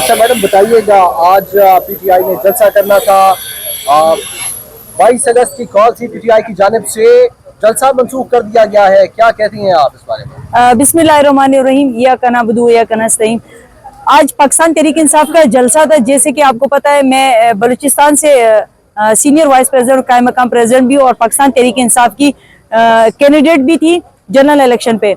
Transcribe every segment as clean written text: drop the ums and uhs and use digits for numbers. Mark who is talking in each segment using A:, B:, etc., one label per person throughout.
A: اچھا میڈم بتائیے گا، آج پی ٹی آئی نے جلسہ کرنا تھا، 22 اگست کی کال تھی پی ٹی آئی کی جانب سے، جلسہ منسوخ کر دیا گیا ہے، کیا کہتی ہیں آپ اس بارے میں؟
B: بسم اللہ الرحمن الرحیم، ایاک نعبد و ایاک نستعین۔ آج پاکستان تحریک انصاف کا جلسہ تھا، جیسے کہ آپ کو پتہ ہے میں بلوچستان سے سینئر وائس پریزیڈنٹ اور قائم مقام پریزیڈنٹ بھی ہوں، اور پاکستان تحریک انصاف کی کینڈیڈیٹ بھی تھی جنرل الیکشن پہ۔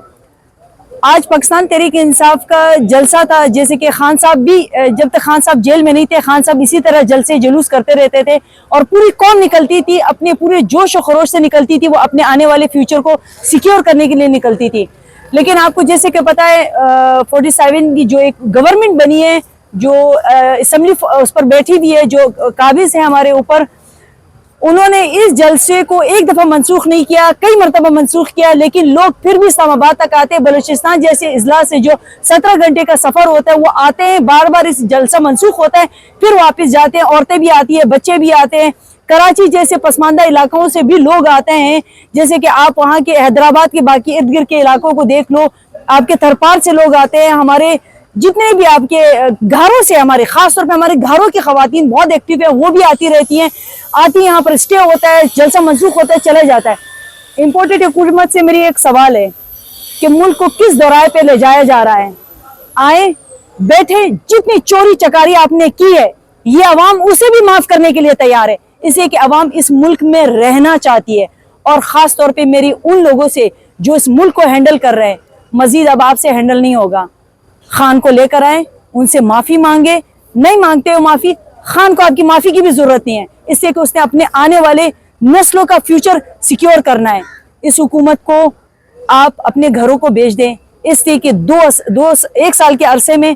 B: آج پاکستان تحریک انصاف کا جلسہ تھا، جیسے کہ خان صاحب بھی جب تک خان صاحب جیل میں نہیں تھے، خان صاحب اسی طرح جلسے جلوس کرتے رہتے تھے، اور پوری قوم نکلتی تھی، اپنے پورے جوش و خروش سے نکلتی تھی، وہ اپنے آنے والے فیوچر کو سیکیور کرنے کے لیے نکلتی تھی۔ لیکن آپ کو جیسے کہ پتہ ہے 47 کی جو ایک گورنمنٹ بنی ہے، جو اسمبلی اس پر بیٹھی ہوئی ہے، جو قابض ہے ہمارے اوپر، انہوں نے اس جلسے کو ایک دفعہ منسوخ نہیں کیا، کئی مرتبہ منسوخ کیا، لیکن لوگ پھر بھی اسلام آباد تک آتے ہیں۔ بلوچستان جیسے اضلاع سے جو 17 گھنٹے کا سفر ہوتا ہے، وہ آتے ہیں، بار بار اس جلسہ منسوخ ہوتا ہے، پھر واپس جاتے ہیں، عورتیں بھی آتی ہیں، بچے بھی آتے ہیں، کراچی جیسے پسماندہ علاقوں سے بھی لوگ آتے ہیں، جیسے کہ آپ وہاں کے حیدرآباد کے باقی ارد گرد کے علاقوں کو دیکھ لو، آپ کے تھرپار سے لوگ آتے ہیں، ہمارے جتنے بھی آپ کے گھروں سے، ہمارے خاص طور پہ ہمارے گھروں کی خواتین بہت ایکٹیو ہیں، وہ بھی آتی رہتی ہیں، آتی یہاں پر اسٹے ہوتا ہے، جلسہ منسوخ ہوتا ہے، چلے جاتا ہے۔ امپورٹڈ حکومت سے میری ایک سوال ہے کہ ملک کو کس دورائے پہ لے جایا جا رہا ہے؟ آئیں بیٹھے، جتنی چوری چکاری آپ نے کی ہے، یہ عوام اسے بھی معاف کرنے کے لیے تیار ہے، اس لیے کہ عوام اس ملک میں رہنا چاہتی ہے، اور خاص طور پہ میری ان لوگوں سے جو اس ملک کو ہینڈل کر رہے ہیں، مزید اب آپ سے ہینڈل نہیں ہوگا۔ خان کو لے کر آئیں، ان سے معافی مانگے، نہیں مانگتے ہو معافی، خان کو آپ کی معافی کی بھی ضرورت نہیں ہے، اس لیے کہ اس نے اپنے آنے والے نسلوں کا فیوچر سیکیور کرنا ہے۔ اس حکومت کو آپ اپنے گھروں کو بھیج دیں، اس لیے کہ ایک سال کے عرصے میں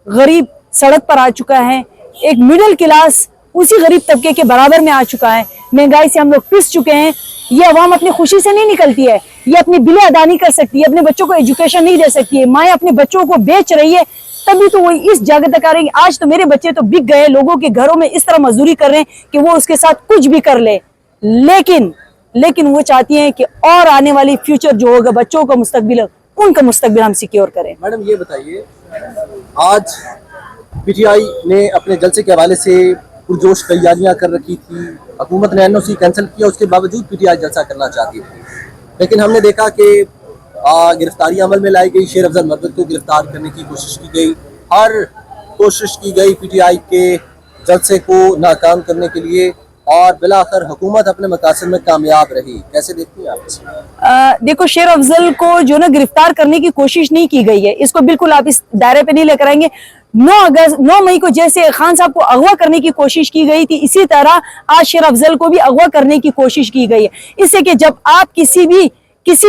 B: غریب سڑک پر آ چکا ہے، ایک میڈل کلاس اسی غریب طبقے کے برابر میں آ چکا ہے، مہنگائی سے ہم لوگ پس چکے ہیں۔ یہ عوام اپنی خوشی سے نہیں نکلتی ہے، یہ اپنی بلیں ادا نہیں کر سکتی ہے، اپنے بچوں کو ایجوکیشن نہیں دے سکتی ہے، مائیں اپنے بچوں کو بیچ رہی ہے، تبھی تو وہ اس جگہ تک آ رہی ہے۔ آج تو میرے بچے تو بک گئے، لوگوں کے گھروں میں اس طرح مزدوری کر رہے ہیں کہ وہ اس کے ساتھ کچھ بھی کر لے، لیکن وہ چاہتی ہیں کہ اور آنے والی فیوچر جو ہوگا، بچوں کا مستقبل، ان کا مستقبل ہم سیکیور کریں۔
A: میڈم یہ بتائیے، آج پی ٹی آئی نے اپنے جلسے کے حوالے سے پرجوش تیاریاں کر رکھی تھی، حکومت نے این او سی کینسل کیا، اس کے باوجود پی ٹی آئی جلسہ کرنا چاہتی تھی، لیکن ہم نے دیکھا کہ گرفتاری عمل میں لائی گئی، شیر افضل مربت کو گرفتار کرنے کی کوشش کی گئی، ہر کوشش کی گئی پی ٹی آئی کے جلسے کو ناکام کرنے کے لیے، اور بالآخر حکومت اپنے مقاصد میں کامیاب رہی، کیسے دیکھتی ہیں آپ اسے؟
B: دیکھو، شیر افضل کو جو نا گرفتار کرنے کی کوشش نہیں کی گئی ہے، اس کو بالکل آپ اس دائرے پہ نہیں لے کر آئیں گے۔ 9 مئی کو جیسے خان صاحب کو اغوا کرنے کی کوشش کی گئی تھی، اسی طرح آج شیر افضل کو بھی اغوا کرنے کی کوشش کی گئی ہے۔ اس سے کہ جب آپ کسی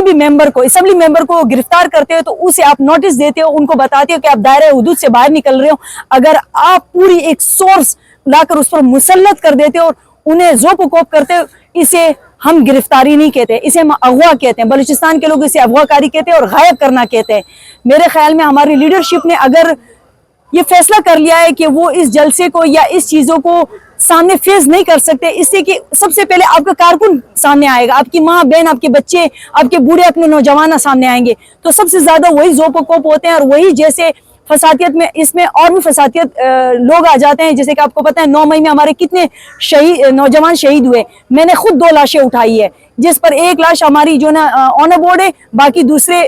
B: بھی ممبر کو، اسمبلی ممبر کو گرفتار کرتے ہو، تو اسے آپ نوٹس دیتے ہو، ان کو بتاتے ہو کہ آپ دائرہ حدود سے باہر نکل رہے ہو۔ اگر آپ پوری ایک سورس لا کر اس پر مسلط کر دیتے ہو، انہیں ذوق و کوب کرتے ہو، اسے ہم گرفتاری نہیں کہتے، اسے ہم اغوا کہتے ہیں۔ بلوچستان کے لوگ اسے اغوا کاری کہتے ہیں اور غائب کرنا کہتے ہیں۔ میرے خیال میں ہماری لیڈرشپ نے اگر یہ فیصلہ کر لیا ہے کہ وہ اس جلسے کو یا اس چیزوں کو سامنے فیس نہیں کر سکتے، اس لیے کہ سب سے پہلے آپ کا کارکن سامنے آئے گا، آپ کی ماں بہن، آپ کے بچے، آپ کے بوڑھے، اپنے نوجوان سامنے آئیں گے، تو سب سے زیادہ وہی ذوق و کوب ہوتے ہیں، اور وہی جیسے فسادیت میں، اس میں اور بھی فسادیت لوگ آ جاتے ہیں، جیسے کہ آپ کو پتہ ہے 9 مئی میں ہمارے کتنے نوجوان شہید ہوئے، میں نے خود 2 لاشیں اٹھائی ہے، جس پر ایک لاش ہماری جو نا آنر بورڈ ہے، باقی دوسرے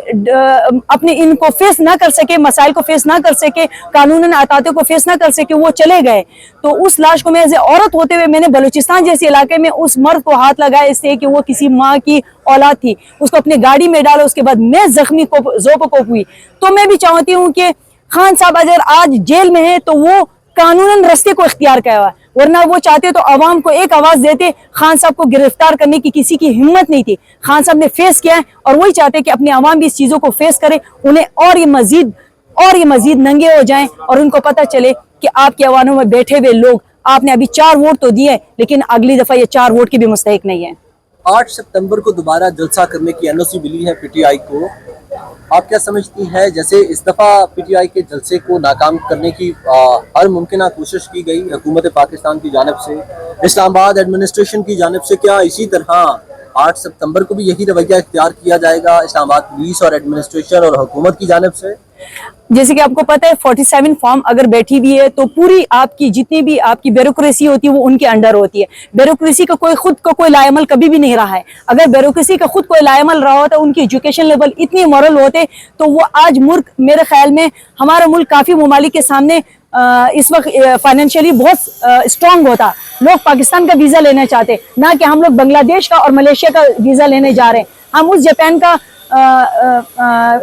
B: اپنے ان کو فیس نہ کر سکے، مسائل کو فیس نہ کر سکے، قانون اطاعتوں کو فیس نہ کر سکے، وہ چلے گئے۔ تو اس لاش کو میں ایز اے عورت ہوتے ہوئے میں نے بلوچستان جیسے علاقے میں اس مرد کو ہاتھ لگایا، اس سے کہ وہ کسی ماں کی اولاد تھی، اس کو اپنے گاڑی میں ڈالا، اس کے بعد میں زخمی ذوق و کوب ہوئی۔ تو میں بھی چاہتی ہوں کہ خان صاحب اگر آج جیل میں ہیں تو وہ قانوناً رستے کو اختیار کیا ہوا ہے، ورنہ وہ چاہتے تو عوام کو ایک آواز دیتے۔ خان صاحب کو گرفتار کرنے کی کسی کی ہمت نہیں تھی، خان صاحب نے فیس کیا ہے، اور وہی چاہتے کہ اپنے عوام بھی اس چیزوں کو فیس کرے، انہیں اور یہ مزید ننگے ہو جائیں، اور ان کو پتہ چلے کہ آپ کے عواموں میں بیٹھے ہوئے لوگ، آپ نے ابھی 4 ووٹ تو دیے، لیکن اگلی دفعہ یہ 4 ووٹ کی بھی مستحق نہیں ہے۔
A: 8 ستمبر کو دوبارہ جلسہ کرنے کی این او سی ملی ہے پی ٹی آئی کو، آپ کیا سمجھتی ہیں؟ جیسے اس دفعہ پی ٹی آئی کے جلسے کو ناکام کرنے کی ہر ممکنہ کوشش کی گئی حکومت پاکستان کی جانب سے، اسلام آباد ایڈمنسٹریشن کی جانب سے، کیا اسی طرح 8 सितंबर को भी यही रवैया इख्तियार किया जाएगा इस्लामाबाद पुलिस और एडमिनिस्ट्रेशन और हुकूमत की जानिब से?
B: जैसे कि आपको पता है 47 फॉर्म अगर बैठी हुई है तो पूरी आपकी जितनी भी आपकी ब्यूरोक्रेसी होती है वो उनके अंडर होती है। ब्यूरोक्रेसी का खुद का कोई लायमल कभी भी नहीं रहा है। अगर ब्यूरोक्रेसी का खुद कोई लायमल रहा होता, उनकी एजुकेशन लेवल इतनी मॉरल होते तो वो आज मुल्क, मेरे ख्याल में हमारा मुल्क काफ़ी ममालिक के सामने इस वक्त फाइनेंशियली बहुत स्ट्रांग होता। लोग पाकिस्तान का वीज़ा लेना चाहते, ना कि हम लोग बांग्लादेश का और मलेशिया का वीज़ा लेने जा रहे हैं। हम उस जापान का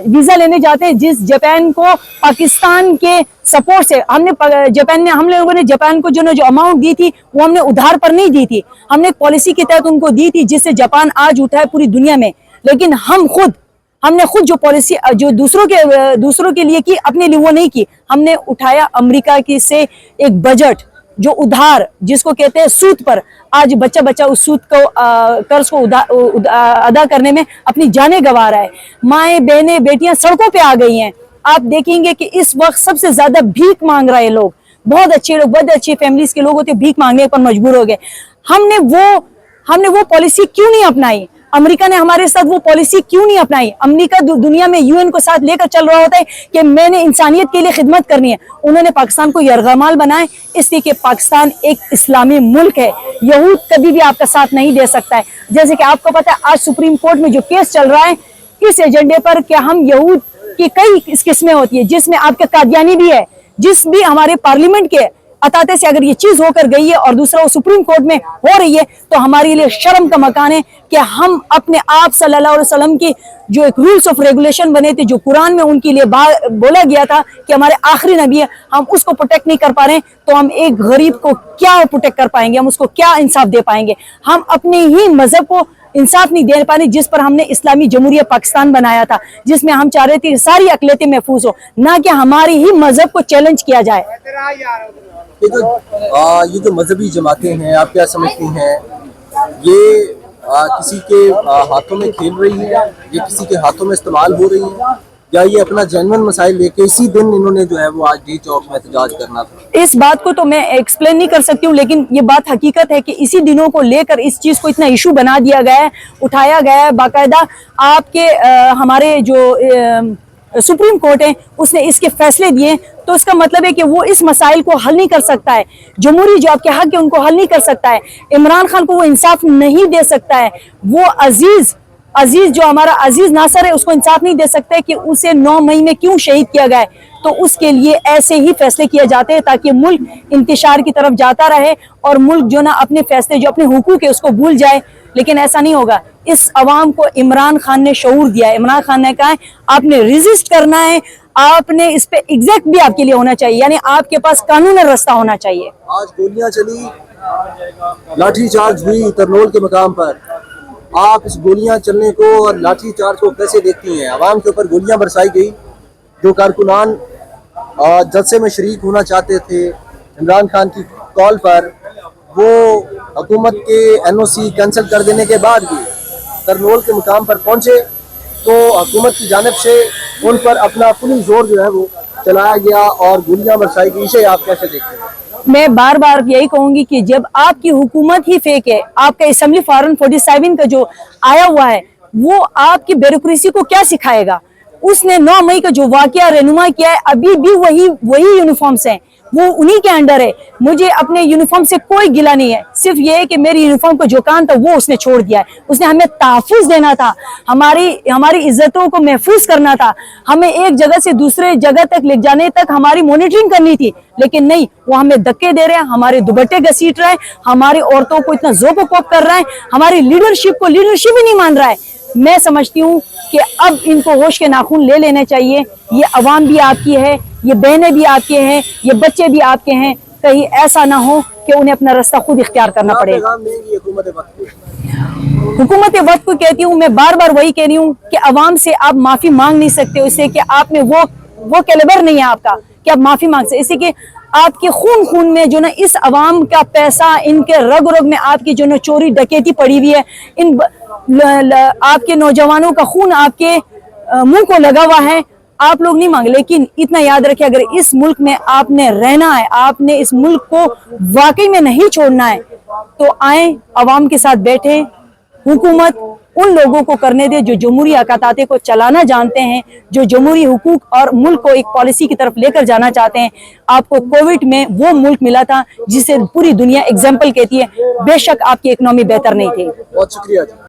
B: वीज़ा लेने जाते हैं जिस जापान को पाकिस्तान के सपोर्ट से हम लोगों ने जापान को जो अमाउंट दी थी वो हमने उधार पर नहीं दी थी, हमने एक पॉलिसी के तहत उनको दी थी जिससे जापान आज उठा है पूरी दुनिया में। लेकिन हमने खुद जो पॉलिसी जो दूसरों के लिए की, अपने लिए वो नहीं की। हमने उठाया अमेरिका की से एक बजट जो उधार, जिसको कहते हैं सूद पर, आज बच्चा उस सूद को कर्ज को अदा करने में अपनी जानें गंवा रहा है। माएँ बहनें बेटियां सड़कों पे आ गई हैं। आप देखेंगे कि इस वक्त सबसे ज्यादा भीख मांग रहे लोग, बहुत अच्छे लोग, बहुत अच्छी फैमिलीज के लोग होते भीख मांगने पर मजबूर हो गए। हमने वो पॉलिसी क्यों नहीं अपनाई? अमेरिका ने हमारे साथ वो पॉलिसी क्यों नहीं अपनाई? अमेरिका दुनिया में यूएन को साथ लेकर चल रहा होता है कि मैंने इंसानियत के लिए खिदमत करनी है। उन्होंने पाकिस्तान को यरगमाल बनाए इसलिए कि पाकिस्तान एक इस्लामी मुल्क है। यहूद कभी भी आपका साथ नहीं दे सकता है। जैसे कि आपको पता है आज सुप्रीम कोर्ट में जो केस चल रहा है इस एजेंडे पर कि हम यहूद की कई किस्में होती है, जिसमें आपके कादियानी भी है, जिस भी हमारे पार्लियामेंट के अताते से अगर ये चीज होकर गई है और दूसरा वो सुप्रीम कोर्ट में हो रही है तो हमारे लिए शर्म का मकान है कि हम अपने आप सल्लल्लाहु अलैहि वसल्लम की जो एक रूल्स ऑफ रेगुलेशन बने थे, जो कुरान में उनके लिए बोला गया था कि हमारे आखिरी नबी है, हम उसको प्रोटेक्ट नहीं कर पा रहे हैं तो हम एक गरीब को क्या प्रोटेक्ट कर पाएंगे? हम उसको क्या इंसाफ दे पाएंगे? हम अपने ही मजहब को इंसाफ नहीं दे पाने जिस पर हमने इस्लामी जमहूरिया पाकिस्तान बनाया था, जिसमें हम चाह रहे थे सारी अकलियतें महफूज हो, ना कि हमारी ही मजहब को चैलेंज किया जाए।
A: ये जो मजहबी जमातें हैं, आप क्या समझती हैं, ये किसी के हाथों में खेल रही है, ये किसी के हाथों में इस्तेमाल हो रही है, या ये अपना जेन्युइन मसाइल लेके इसी दिन इन्होंने जो है वो आज डी चौक में एहतजाज करना था?
B: इस बात को तो मैं एक्सप्लेन नहीं कर सकती हूँ, लेकिन ये बात हकीकत है कि इसी दिनों को लेकर इस चीज़ को इतना इशू बना दिया गया है, उठाया गया है। बाकायदा आपके हमारे जो सुप्रीम कोर्ट है उसने इसके फैसले दिए, तो इसका मतलब है कि वो इस मसाइल को हल नहीं कर सकता है। जमहूरी जो आपके हक है उनको हल नहीं कर सकता है। इमरान खान को वो इंसाफ नहीं दे सकता है। वो अजीज जो हमारा अजीज नासर है उसको इंसाफ नहीं दे सकता है कि उसे 9 मई में क्यों शहीद किया गया है। तो उसके लिए ऐसे ही फैसले किए जाते हैं ताकि मुल्क इंतशार की तरफ जाता रहे और मुल्क जो ना अपने फैसले जो अपने हुकूक है उसको भूल जाए। लेकिन ऐसा नहीं होगा। इस अवाम को इमरान खान ने शऊर दिया है। इमरान खान ने कहा है आपने रेजिस्ट करना है, आपने इस पे एग्जैक्ट भी आपके लिए होना चाहिए, यानी आपके पास कानूनी रास्ता होना चाहिए।
A: आज गोलियां चली, लाठीचार्ज हुई तरनोल के मकाम पर, आप इस गोलियां चलने को और लाठीचार्ज को कैसे देखती हैं? अवाम के ऊपर गोलियां बरसाई गई, जो कारकुनान जलसे में शरीक होना चाहते थे इमरान खान की कॉल पर, वो हुकूमत के एनओसी कैंसिल कर देने के बाद भी तरनोल के मुकाम पर पहुंचे, तो हुकूमत की जानिब से उन पर अपना पुलिस जोर जो है वो चलाया गया और गोलियां बरसाई गई। इसे आप कैसे देखते हैं?
B: मैं बार बार यही कहूंगी कि जब आपकी हुकूमत ही फेक है, आपका असेंबली फॉरन 47 का जो आया हुआ है वो आपकी ब्यूरोक्रेसी को क्या सिखाएगा? उसने 9 मई का जो वाकया रहनुमा किया है, अभी भी वही यूनिफॉर्म्स हैं, वो उन्हीं के अंडर है। मुझे अपने यूनिफॉर्म से कोई गिला नहीं है, सिर्फ ये है कि मेरी यूनिफॉर्म का जो काम था वो उसने छोड़ दिया है। उसने हमें तहफ़्फ़ुज़ देना था, हमारी इज्जतों को महफूज करना था, हमें एक जगह से दूसरे जगह तक ले जाने तक हमारी मॉनिटरिंग करनी थी। लेकिन नहीं, वो हमें धक्के दे रहे हैं, हमारे दुपट्टे घसीट रहे हैं, हमारी औरतों को इतना ज़ोर-ओ-कोप कर रहा है, हमारी लीडरशिप को लीडरशिप ही नहीं मान रहा है। मैं समझती हूँ कि अब इनको होश के नाखून ले लेने चाहिए। ये अवाम भी आपकी है, ये बहनें भी आपके हैं, ये बच्चे भी आपके हैं। कहीं ऐसा ना हो कि उन्हें अपना रास्ता खुद इख्तियार करना पड़े। हुकूमत वक्त को कहती हूँ, मैं बार बार वही कह रही हूँ कि अवाम से आप माफ़ी मांग नहीं सकते हो, इससे कि आप में वो कैलिबर नहीं है आपका कि आप माफ़ी मांग सकते। इससे कि आपके खून में जो ना इस अवाम का पैसा, इनके रग रग में आपकी जो ना चोरी डकैती पड़ी हुई है, आपके नौजवानों का खून आपके मुंह को लगा हुआ है, आप लोग नहीं मांगे। लेकिन इतना याद रखिए, अगर इस मुल्क में आपने रहना है, आपने इस मुल्क को वाकई में नहीं छोड़ना है, तो आए अवाम के साथ बैठे, हुकूमत उन लोगों को करने दे जो जमहूरी अकाताते को चलाना जानते हैं, जो जमहूरी हुकूक और मुल्क को एक पॉलिसी की तरफ लेकर जाना चाहते हैं। आपको कोविड में वो मुल्क मिला था जिसे पूरी दुनिया एग्जाम्पल कहती है। बेशक आपकी इकनॉमी बेहतर नहीं थी।
A: बहुत शुक्रिया जी।